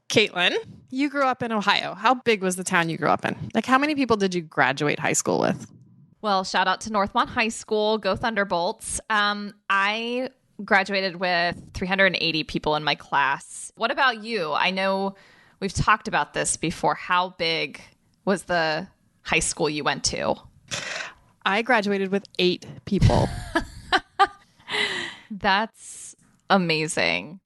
Katelyn, you grew up in Ohio. How big was the town you grew up in? Like, how many people did you graduate high school with? Well, shout out to Northmont High School. Go Thunderbolts. I graduated with 380 people in my class. What about you? I know we've talked about this before. How big was the high school you went to? I graduated with 8 people. That's amazing.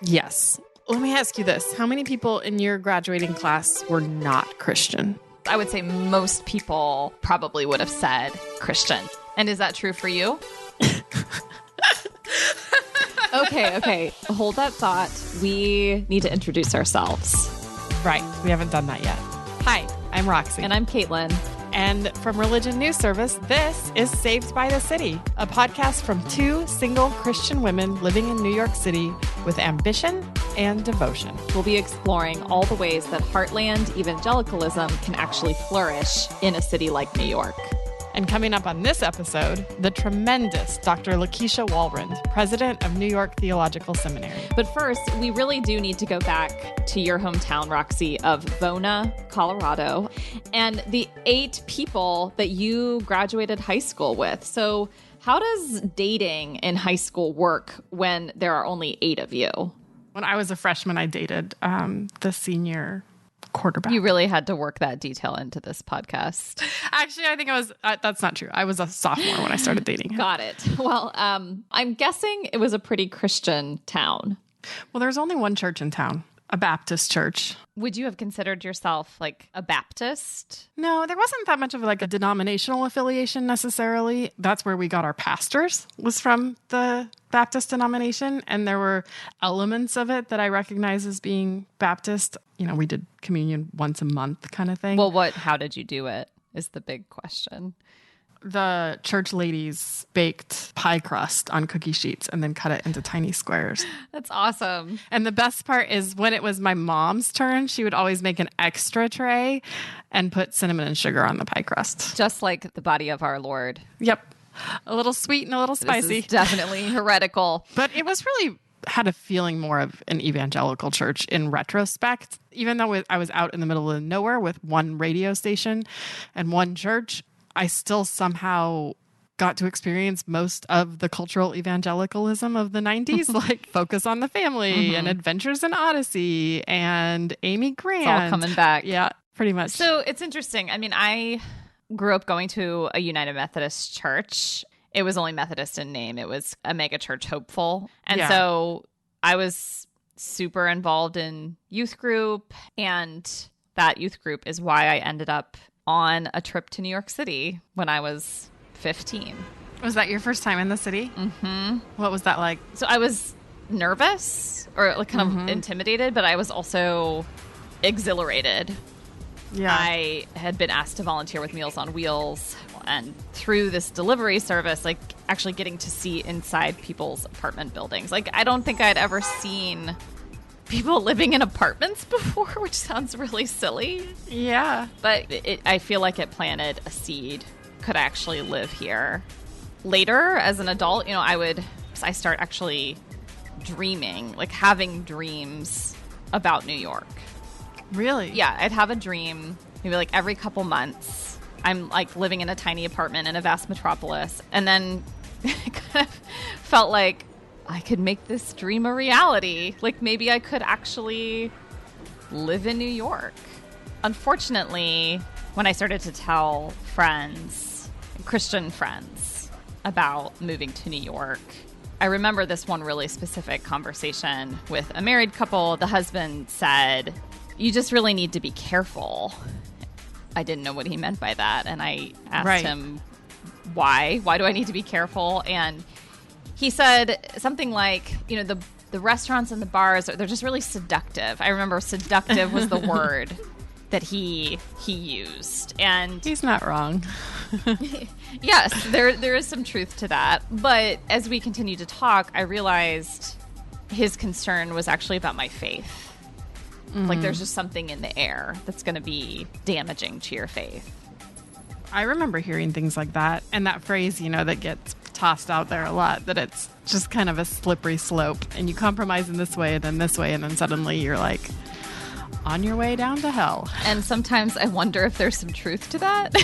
Yes. Let me ask you this. How many people in your graduating class were not Christian? I would say most people probably would have said Christian. And is that true for you? Okay. Hold that thought. We need to introduce ourselves. Right. We haven't done that yet. Hi, I'm Roxy. And I'm Katelyn. And from Religion News Service, this is Saved by the City, a podcast from 2 single Christian women living in New York City with ambition and devotion. We'll be exploring all the ways that heartland evangelicalism can actually flourish in a city like New York. And coming up on this episode, the tremendous Dr. Lakeisha Walrond, president of New York Theological Seminary. But first, we really do need to go back to your hometown, Roxy, of Vona, Colorado, and the 8 people that you graduated high school with. So how does dating in high school work when there are only 8 of you? When I was a freshman, I dated the senior quarterback. You really had to work that detail into this podcast. Actually, I think I was, that's not true. I was a sophomore when I started dating him. Got it. Well, I'm guessing it was a pretty Christian town. Well, there's only one church in town, a Baptist church. Would you have considered yourself like a Baptist? No, there wasn't that much of like a denominational affiliation necessarily. That's where we got our pastors, was from the Baptist denomination. And there were elements of it that I recognize as being Baptist. You know, we did communion once a month kind of thing. Well, how did you do it is the big question. The church ladies baked pie crust on cookie sheets and then cut it into tiny squares. That's awesome. And the best part is when it was my mom's turn, she would always make an extra tray and put cinnamon and sugar on the pie crust. Just like the body of our Lord. Yep. A little sweet and a little spicy. This is definitely heretical. But it was really had a feeling more of an evangelical church in retrospect. Even though I was out in the middle of nowhere with one radio station and one church, I still somehow got to experience most of the cultural evangelicalism of the 90s, like Focus on the Family and Adventures in Odyssey and Amy Grant. It's all coming back. Yeah, pretty much. So it's interesting. I mean, I grew up going to a United Methodist church. It was only Methodist in name. It was a mega church hopeful. And so I was super involved in youth group. And that youth group is why I ended up on a trip to New York City when I was 15. Was that your first time in the city? Mm-hmm. What was that like? So I was nervous or like kind of intimidated, but I was also exhilarated. Yeah. I had been asked to volunteer with Meals on Wheels, and through this delivery service, like actually getting to see inside people's apartment buildings. Like, I don't think I'd ever seen people living in apartments before, which sounds really silly. Yeah. But I feel like it planted a seed. Could I actually live here? Later, as an adult, I start actually dreaming, like having dreams about New York. Really? Yeah, I'd have a dream maybe like every couple months. I'm like living in a tiny apartment in a vast metropolis. And then it kind of felt like I could make this dream a reality. Like maybe I could actually live in New York. Unfortunately, when I started to tell friends, Christian friends, about moving to New York, I remember this one really specific conversation with a married couple. The husband said, "You just really need to be careful." I didn't know what he meant by that. And I asked him, why? Why do I need to be careful? And he said something like, the restaurants and the bars, they're just really seductive. I remember seductive was the word that he used. And he's not wrong. Yes, there is some truth to that. But as we continued to talk, I realized his concern was actually about my faith. Like there's just something in the air that's going to be damaging to your faith. I remember hearing things like that. And that phrase, that gets tossed out there a lot, that it's just kind of a slippery slope. And you compromise in this way, and then this way, and then suddenly you're like on your way down to hell. And sometimes I wonder if there's some truth to that.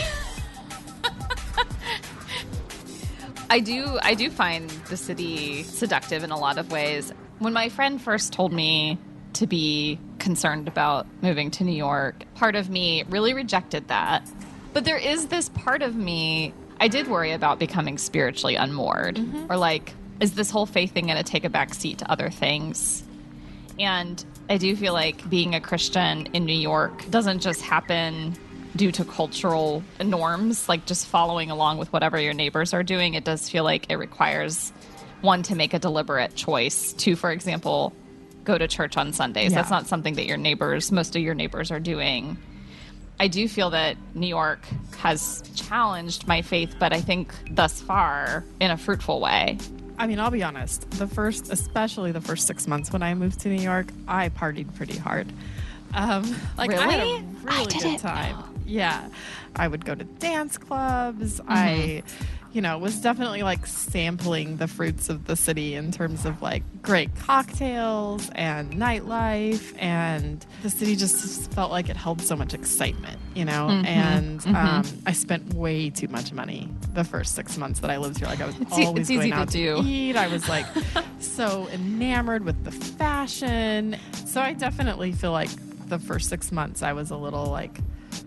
I do find the city seductive in a lot of ways. When my friend first told me to be concerned about moving to New York, part of me really rejected that. But there is this part of me, I did worry about becoming spiritually unmoored. Or like, is this whole faith thing going to take a back seat to other things? And I do feel like being a Christian in New York doesn't just happen due to cultural norms, like just following along with whatever your neighbors are doing. It does feel like it requires one to make a deliberate choice to, for example, go to church on Sundays. Yeah. That's not something that most of your neighbors are doing. I do feel that New York has challenged my faith, but I think thus far in a fruitful way. I mean, I'll be honest, especially the first 6 months when I moved to New York, I partied pretty hard. Really? I had a I really good didn't time. know. Yeah. I would go to dance clubs. I, was definitely like sampling the fruits of the city in terms of like great cocktails and nightlife. And the city just felt like it held so much excitement, and I spent way too much money the first 6 months that I lived here. Like I was always it's going easy out to to do. eat. I was like so enamored with the fashion. So I definitely feel like the first 6 months I was a little like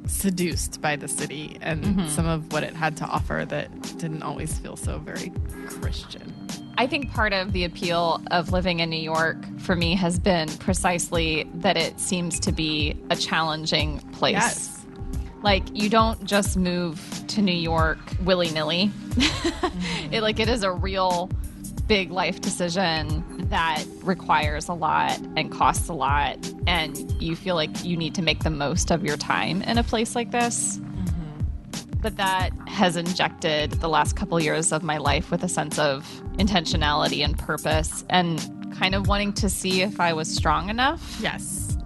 seduced by the city and some of what it had to offer that didn't always feel so very Christian. I think part of the appeal of living in New York for me has been precisely that it seems to be a challenging place. Yes. Like, you don't just move to New York willy-nilly. It is a real big life decision that requires a lot and costs a lot, and you feel like you need to make the most of your time in a place like this. But that has injected the last couple years of my life with a sense of intentionality and purpose and kind of wanting to see if I was strong enough. Yes.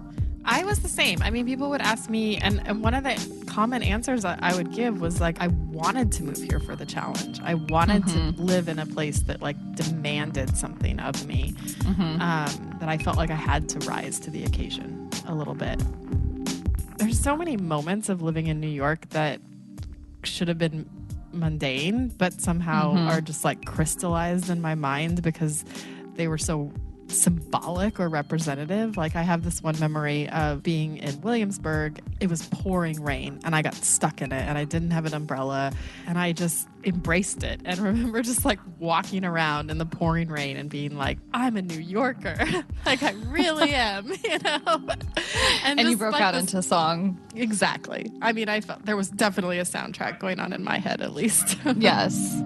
I was the same. I mean, people would ask me, and one of the common answers I would give was like, I wanted to move here for the challenge. I wanted to live in a place that like demanded something of me, that I felt like I had to rise to the occasion a little bit. There's so many moments of living in New York that should have been mundane, but somehow are just like crystallized in my mind because they were so symbolic or representative. Like I have this one memory of being in Williamsburg. It was pouring rain and I got stuck in it and I didn't have an umbrella and I just embraced it and remember just like walking around in the pouring rain and being like, I'm a New Yorker. Like I really am, And you just, broke like, out into song. Exactly. I mean, I felt there was definitely a soundtrack going on in my head at least. Yes.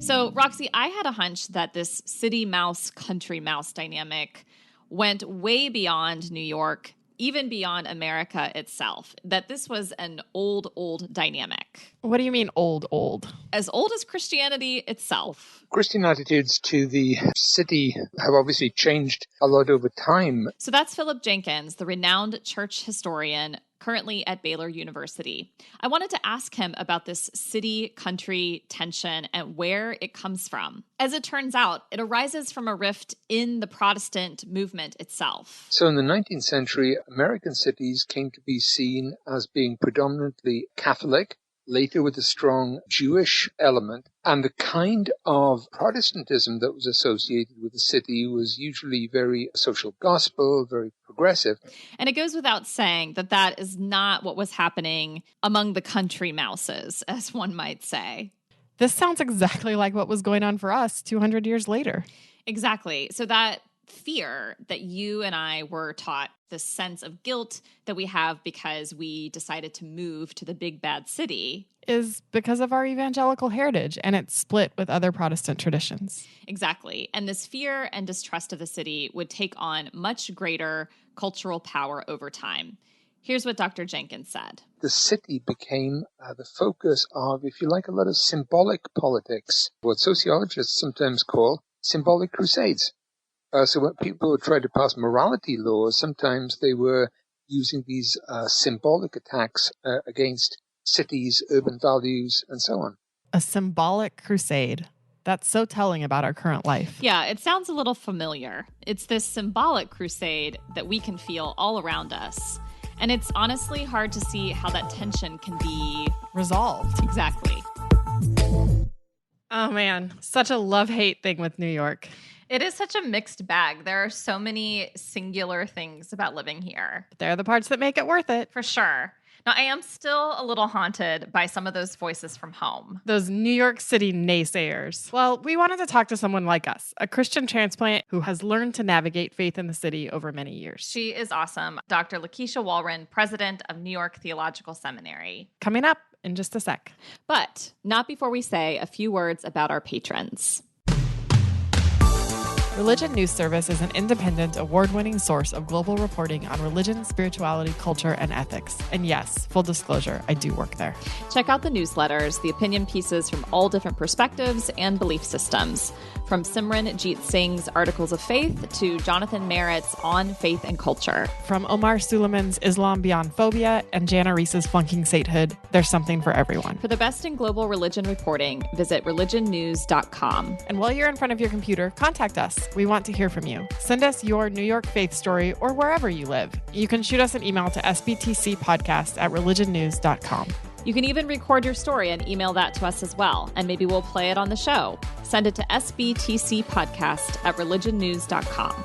So, Roxy, I had a hunch that this city mouse, country mouse dynamic went way beyond New York, even beyond America itself, that this was an old dynamic. What do you mean old? As old as Christianity itself. Christian attitudes to the city have obviously changed a lot over time. So that's Philip Jenkins, the renowned church historian currently at Baylor University. I wanted to ask him about this city-country tension and where it comes from. As it turns out, it arises from a rift in the Protestant movement itself. So in the 19th century, American cities came to be seen as being predominantly Catholic, later with a strong Jewish element. And the kind of Protestantism that was associated with the city was usually very social gospel, very progressive. And it goes without saying that that is not what was happening among the country mouses, as one might say. This sounds exactly like what was going on for us 200 years later. Exactly. So that fear that you and I were taught, the sense of guilt that we have because we decided to move to the big bad city, is because of our evangelical heritage, and it's split with other Protestant traditions. Exactly. And this fear and distrust of the city would take on much greater cultural power over time. Here's what Dr. Jenkins said. The city became the focus of, if you like, a lot of symbolic politics, what sociologists sometimes call symbolic crusades. So when people tried to pass morality laws, sometimes they were using these symbolic attacks against cities, urban values, and so on. A symbolic crusade. that's so telling about our current life. Yeah, it sounds a little familiar. It's this symbolic crusade that we can feel all around us. And it's honestly hard to see how that tension can be resolved. Exactly. Oh man, such a love-hate thing with New York. It is such a mixed bag. There are so many singular things about living here. They're the parts that make it worth it. For sure. Now, I am still a little haunted by some of those voices from home. Those New York City naysayers. Well, we wanted to talk to someone like us, a Christian transplant who has learned to navigate faith in the city over many years. She is awesome. Dr. Lakeisha Walren, president of New York Theological Seminary. Coming up in just a sec. But not before we say a few words about our patrons. Religion News Service is an independent, award-winning source of global reporting on religion, spirituality, culture, and ethics. And yes, full disclosure, I do work there. Check out the newsletters, the opinion pieces from all different perspectives and belief systems. From Simran Jeet Singh's Articles of Faith to Jonathan Merritt's On Faith and Culture. From Omar Suleiman's Islam Beyond Phobia and Jana Reese's Flunking Sainthood, there's something for everyone. For the best in global religion reporting, visit religionnews.com. And while you're in front of your computer, contact us. We want to hear from you. Send us your New York faith story or wherever you live. You can shoot us an email to sbtcpodcast@religionnews.com. You can even record your story and email that to us as well, and maybe we'll play it on the show. Send it to sbtcpodcast@religionnews.com.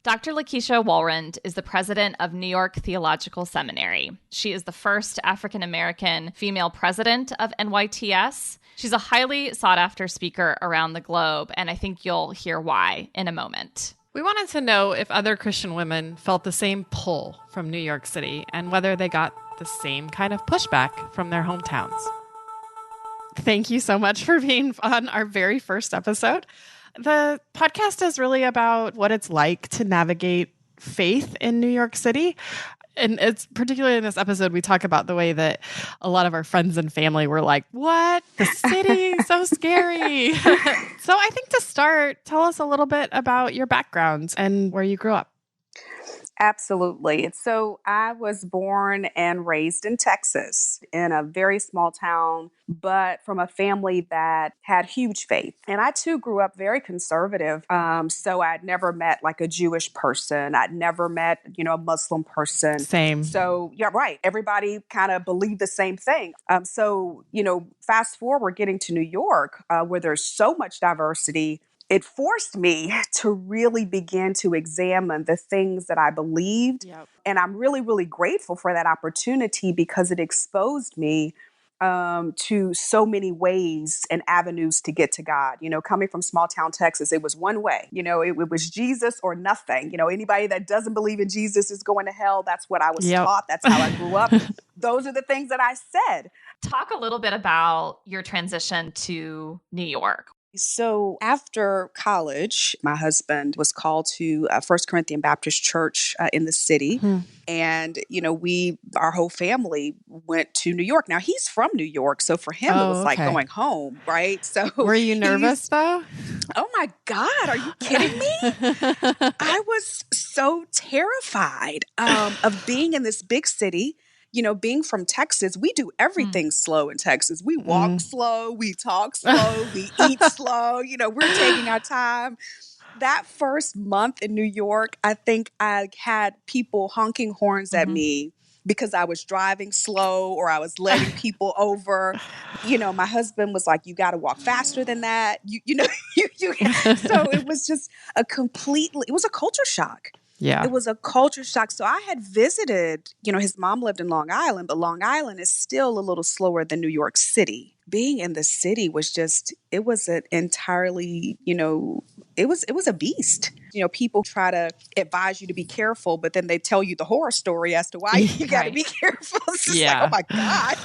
Dr. Lakeisha Walren is the president of New York Theological Seminary. She is the first African-American female president of NYTS. She's a highly sought-after speaker around the globe, and I think you'll hear why in a moment. We wanted to know if other Christian women felt the same pull from New York City and whether they got the same kind of pushback from their hometowns. Thank you so much for being on our very first episode. The podcast is really about what it's like to navigate faith in New York City. And it's particularly in this episode, we talk about the way that a lot of our friends and family were like, what? The city? So scary. So I think to start, tell us a little bit about your backgrounds and where you grew up. Absolutely. So I was born and raised in Texas in a very small town, but from a family that had huge faith. And I too grew up very conservative. So I'd never met like a Jewish person. I'd never met, a Muslim person. Same. So yeah, right. Everybody kind of believed the same thing. Fast forward getting to New York, where there's so much diversity, it forced me to really begin to examine the things that I believed. Yep. And I'm really, really grateful for that opportunity because it exposed me to so many ways and avenues to get to God. Coming from small town Texas, it was one way. It was Jesus or nothing. Anybody that doesn't believe in Jesus is going to hell. That's what I was taught. That's how I grew up. Those are the things that I said. Talk a little bit about your transition to New York. So after college, my husband was called to First Corinthian Baptist Church in the city. And, our whole family went to New York. Now, he's from New York. So for him, it was like going home, right? So were you nervous though? Oh my God, are you kidding me? I was so terrified of being in this big city. Being from Texas, we do everything slow in Texas. We walk slow, we talk slow, we eat slow. We're taking our time. That first month in New York, I think I had people honking horns at me because I was driving slow or I was letting people over. My husband was like, you got to walk faster than that. So it was just it was a culture shock. Yeah. It was a culture shock. So I had visited, his mom lived in Long Island, but Long Island is still a little slower than New York City. Being in the city was it was an entirely, it was a beast. People try to advise you to be careful, but then they tell you the horror story as to why you got to be careful. It's just like, oh my God.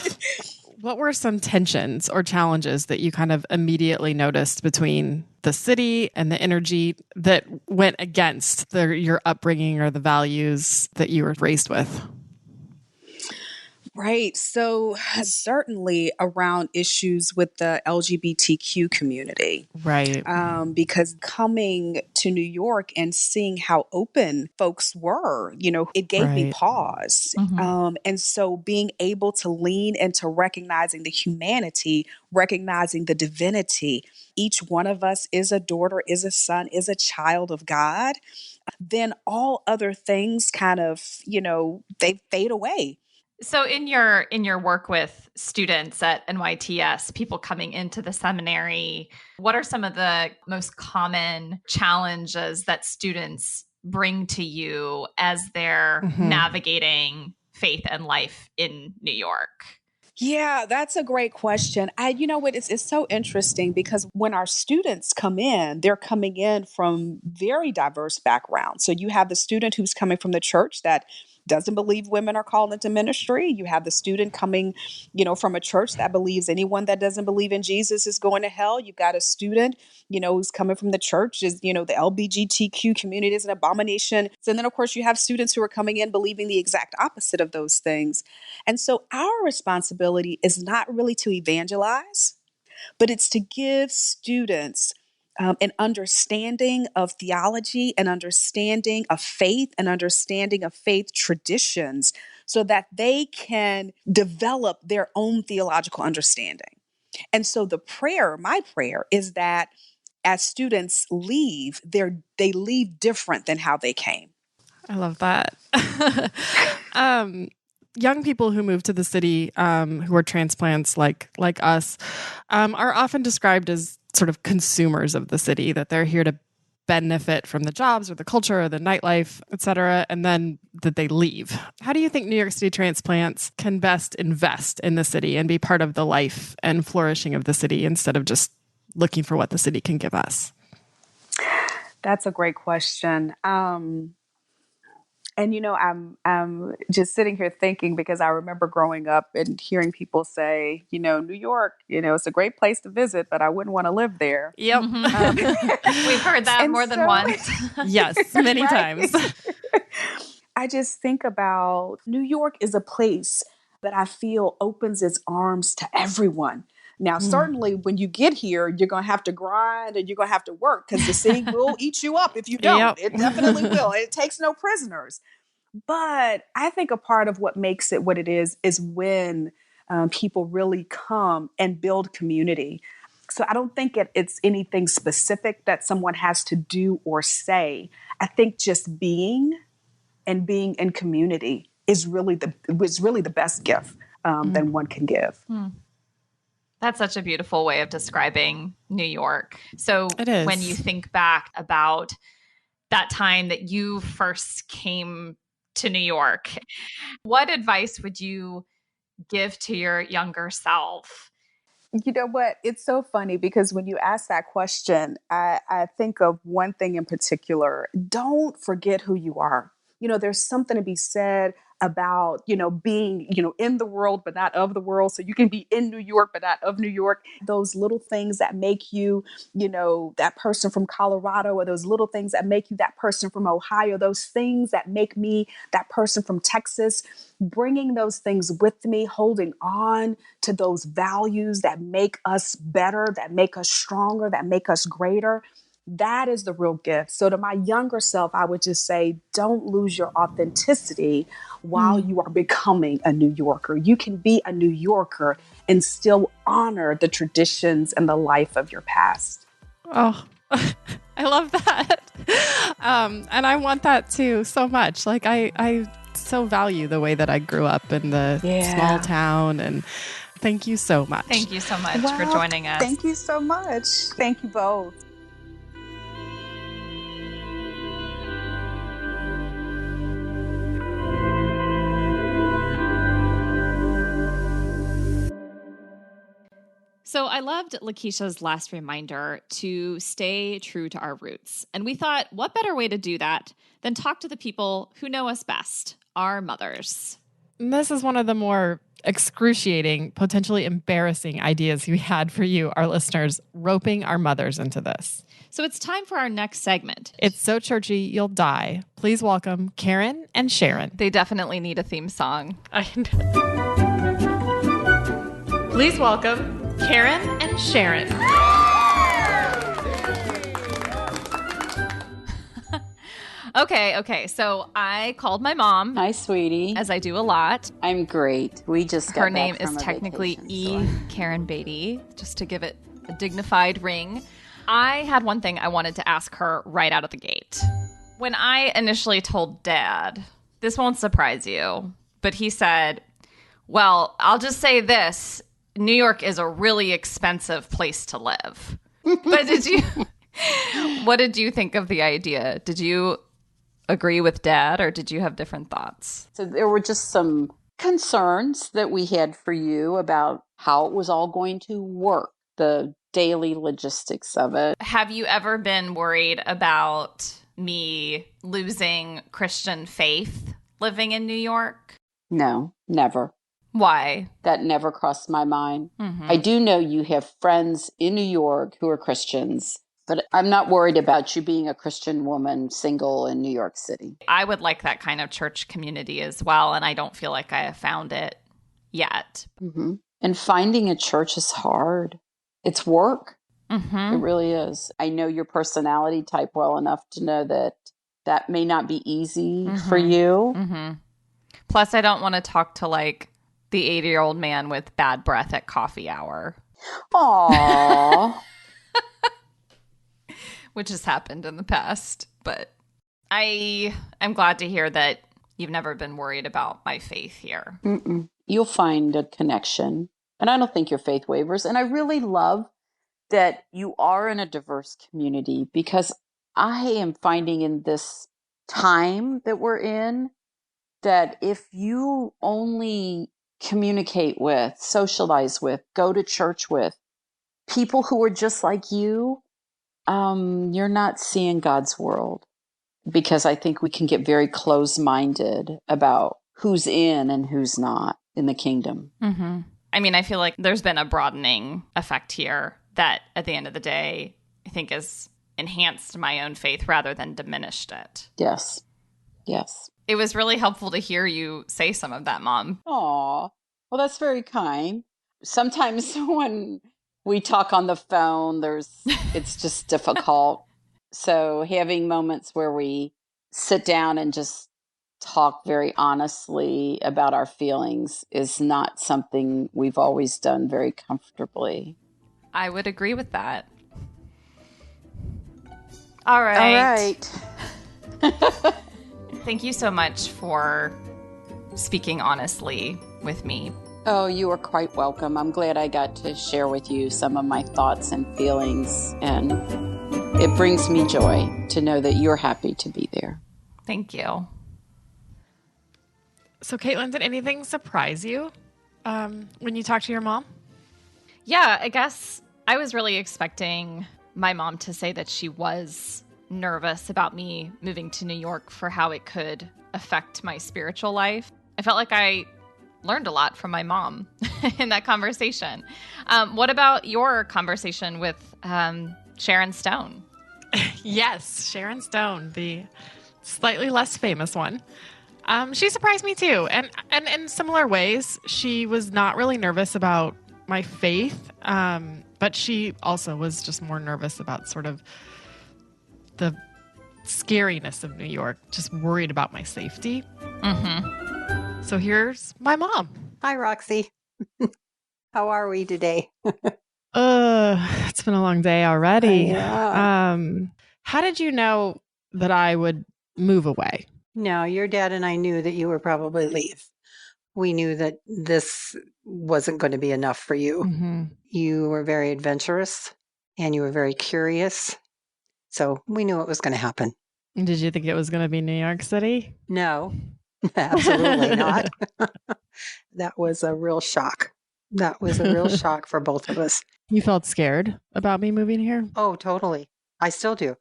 What were some tensions or challenges that you kind of immediately noticed between the city and the energy that went against your upbringing or the values that you were raised with? Right. So certainly around issues with the LGBTQ community. Right. Because coming to New York and seeing how open folks were, it gave me Right. pause. Mhm. And so being able to lean into recognizing the humanity, recognizing the divinity, each one of us is a daughter, is a son, is a child of God, then all other things kind of, they fade away. So in your work with students at NYTS, people coming into the seminary, what are some of the most common challenges that students bring to you as they're navigating faith and life in New York? Yeah, that's a great question. You know what? It's so interesting because when our students come in, they're coming in from very diverse backgrounds. So you have the student who's coming from the church that doesn't believe women are called into ministry. You have the student coming, from a church that believes anyone that doesn't believe in Jesus is going to hell. You've got a student, who's coming from the church is, the LGBTQ community is an abomination. And then, of course, you have students who are coming in believing the exact opposite of those things. And so our responsibility is not really to evangelize, but it's to give students an understanding of theology, an understanding of faith, an understanding of faith traditions so that they can develop their own theological understanding. And so my prayer is that as students leave, they leave different than how they came. I love that. Young people who move to the city, who are transplants like us, are often described as sort of consumers of the city, that they're here to benefit from the jobs or the culture or the nightlife, et cetera, and then that they leave. How do you think New York City transplants can best invest in the city and be part of the life and flourishing of the city instead of just looking for what the city can give us? That's a great question. And I'm just sitting here thinking because I remember growing up and hearing people say, New York, it's a great place to visit, but I wouldn't want to live there. Yep. We've heard that more than once. Yes, many Right? times. I just think about New York is a place that I feel opens its arms to everyone. Now, certainly when you get here, you're going to have to grind and you're going to have to work because the city will eat you up if you don't. Yep. It definitely will. It takes no prisoners. But I think a part of what makes it what it is when people really come and build community. So I don't think it's anything specific that someone has to do or say. I think just being in community was really the best gift that one can give. That's such a beautiful way of describing New York. So It is. when you think back about that time that you first came to New York, what advice would you give to your younger self? You know what? It's so funny because when you ask that question, I think of one thing in particular. Don't forget who you are. There's something to be said about, being, in the world, but not of the world. So you can be in New York, but not of New York. Those little things that make you, that person from Colorado, or those little things that make you that person from Ohio, those things that make me that person from Texas, bringing those things with me, holding on to those values that make us better, that make us stronger, that make us greater. That is the real gift. So to my younger self, I would just say, don't lose your authenticity while you are becoming a New Yorker. You can be a New Yorker and still honor the traditions and the life of your past. Oh, I love that. And I want that too so much. Like I so value the way that I grew up in the small town, and thank you so much. Thank you so much for joining us. Thank you so much. Thank you both. So I loved Lakeisha's last reminder to stay true to our roots. And we thought, what better way to do that than talk to the people who know us best, our mothers. And this is one of the more excruciating, potentially embarrassing ideas we had for you, our listeners, roping our mothers into this. So it's time for our next segment. It's so churchy, you'll die. Please welcome Karen and Sharon. They definitely need a theme song. I know. Please welcome Karen and Sharon. Okay. So I called my mom. Hi, sweetie. As I do a lot. I'm great. We just got Her name back is from a technically vacation, Karen Beaty, just to give it a dignified ring. I had one thing I wanted to ask her right out of the gate. When I initially told Dad, this won't surprise you, but he said, well, I'll just say this. New York is a really expensive place to live. But what did you think of the idea? Did you agree with Dad, or did you have different thoughts? So there were just some concerns that we had for you about how it was all going to work, the daily logistics of it. Have you ever been worried about me losing Christian faith living in New York? No, never. Why? That never crossed my mind. Mm-hmm. I do know you have friends in New York who are Christians, but I'm not worried about you being a Christian woman single in New York City. I would like that kind of church community as well, and I don't feel like I have found it yet. Mm-hmm. And finding a church is hard. It's work. Mm-hmm. It really is. I know your personality type well enough to know that that may not be easy for you. Mm-hmm. Plus, I don't want to talk to like the 80-year-old man with bad breath at coffee hour. Aww. Which has happened in the past. But I am glad to hear that you've never been worried about my faith here. Mm-mm. You'll find a connection. And I don't think your faith wavers. And I really love that you are in a diverse community, because I am finding in this time that we're in that if you only communicate with, socialize with, go to church with people who are just like you, you're not seeing God's world. Because I think we can get very close-minded about who's in and who's not in the kingdom. Mm-hmm. I mean, I feel like there's been a broadening effect here that at the end of the day, I think has enhanced my own faith rather than diminished it. Yes. It was really helpful to hear you say some of that, Mom. Aw, well, that's very kind. Sometimes when we talk on the phone, it's just difficult. So having moments where we sit down and just talk very honestly about our feelings is not something we've always done very comfortably. I would agree with that. All right. Thank you so much for speaking honestly with me. Oh, you are quite welcome. I'm glad I got to share with you some of my thoughts and feelings, and it brings me joy to know that you're happy to be there. Thank you. So, Katelyn, did anything surprise you when you talked to your mom? Yeah, I guess I was really expecting my mom to say that she was nervous about me moving to New York for how it could affect my spiritual life. I felt like I learned a lot from my mom in that conversation. What about your conversation with Sharon Stone? Yes, Sharon Stone, the slightly less famous one. She surprised me too. And in similar ways, she was not really nervous about my faith, but she also was just more nervous about sort of the scariness of New York, just worried about my safety. Mm-hmm. So here's my mom. Hi, Roxy. How are we today? It's been a long day already. Yeah. How did you know that I would move away? No, your dad and I knew that you would probably leave. We knew that this wasn't going to be enough for you. Mm-hmm. You were very adventurous and you were very curious. So we knew it was going to happen. Did you think it was going to be New York City? No, absolutely not. That was a real shock. That was a real shock for both of us. You felt scared about me moving here? Oh, totally. I still do.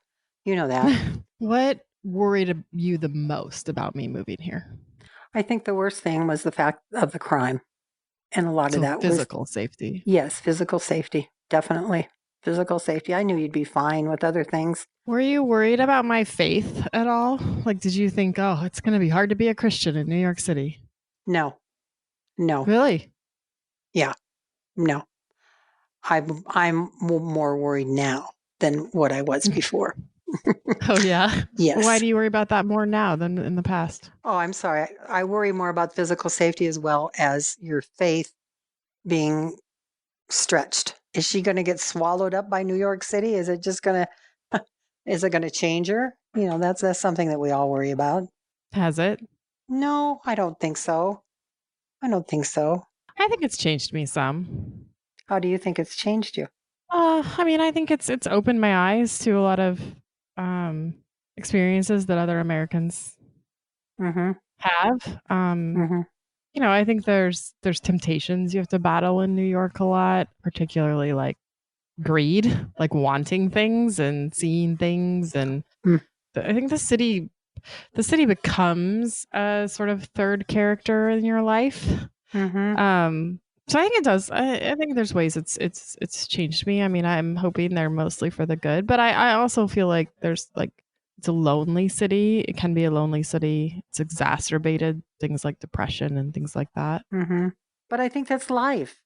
You know that. What worried you the most about me moving here? I think the worst thing was the fact of the crime. And a lot of that was physical safety. Yes, physical safety. Definitely. Physical safety. I knew you'd be fine with other things. Were you worried about my faith at all? Like, did you think, oh, it's going to be hard to be a Christian in New York City? No. Really? Yeah. No. I'm more worried now than what I was before. Oh, yeah? Yes. Why do you worry about that more now than in the past? Oh, I'm sorry. I worry more about physical safety as well as your faith being stretched. Is she going to get swallowed up by New York City? Is it just going to, is it going to change her? That's something that we all worry about. Has it? No, I don't think so. I don't think so. I think it's changed me some. How do you think it's changed you? I mean, I think it's opened my eyes to a lot of experiences that other Americans Mm-hmm. have. Mm-hmm. I think there's temptations you have to battle in New York a lot, particularly like greed, like wanting things and seeing things, and I think the city becomes a sort of third character in your life. Mm-hmm. So I think it does. I think there's ways it's changed me. I mean, I'm hoping they're mostly for the good, but I also feel like there's like it's a lonely city. It can be a lonely city. It's exacerbated things like depression and things like that. Mm-hmm. But I think that's life.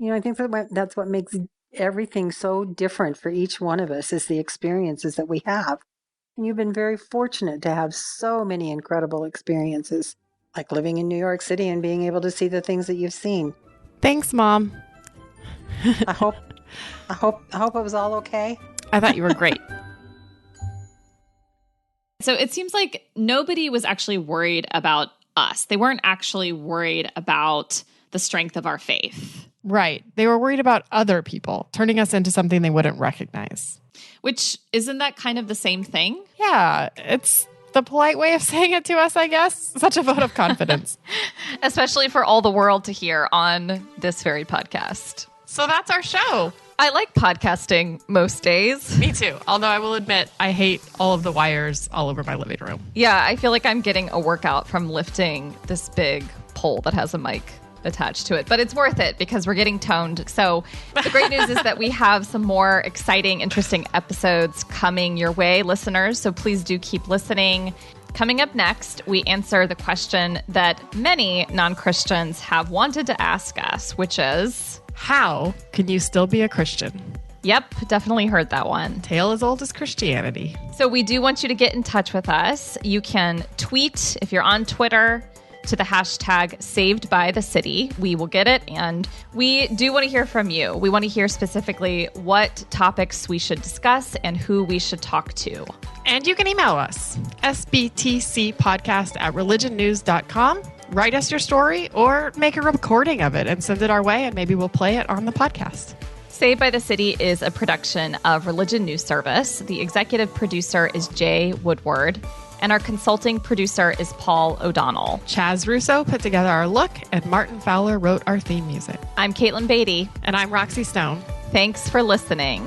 I think that's what makes everything so different for each one of us is the experiences that we have. And you've been very fortunate to have so many incredible experiences, like living in New York City and being able to see the things that you've seen. Thanks, Mom. I hope it was all okay. I thought you were great. So it seems like nobody was actually worried about us. They weren't actually worried about the strength of our faith. Right. They were worried about other people, turning us into something they wouldn't recognize. Which, isn't that kind of the same thing? Yeah, it's the polite way of saying it to us, I guess. Such a vote of confidence. Especially for all the world to hear on this very podcast. So that's our show. I like podcasting most days. Me too. Although I will admit, I hate all of the wires all over my living room. Yeah, I feel like I'm getting a workout from lifting this big pole that has a mic attached to it. But it's worth it because we're getting toned. So the great news is that we have some more exciting, interesting episodes coming your way, listeners. So please do keep listening. Coming up next, we answer the question that many non-Christians have wanted to ask us, which is, how can you still be a Christian? Yep, definitely heard that one. Tale as old as Christianity. So we do want you to get in touch with us. You can tweet, if you're on Twitter, to the hashtag SavedByTheCity. We will get it. And we do want to hear from you. We want to hear specifically what topics we should discuss and who we should talk to. And you can email us, sbtcpodcast@religionnews.com. Write us your story or make a recording of it and send it our way, and maybe we'll play it on the podcast. Saved by the City is a production of Religion News Service. The executive producer is Jay Woodward, and our consulting producer is Paul O'Donnell. Chaz Russo put together our look, and Martin Fowler wrote our theme music. I'm Katelyn Beaty. And I'm Roxy Stone. Thanks for listening.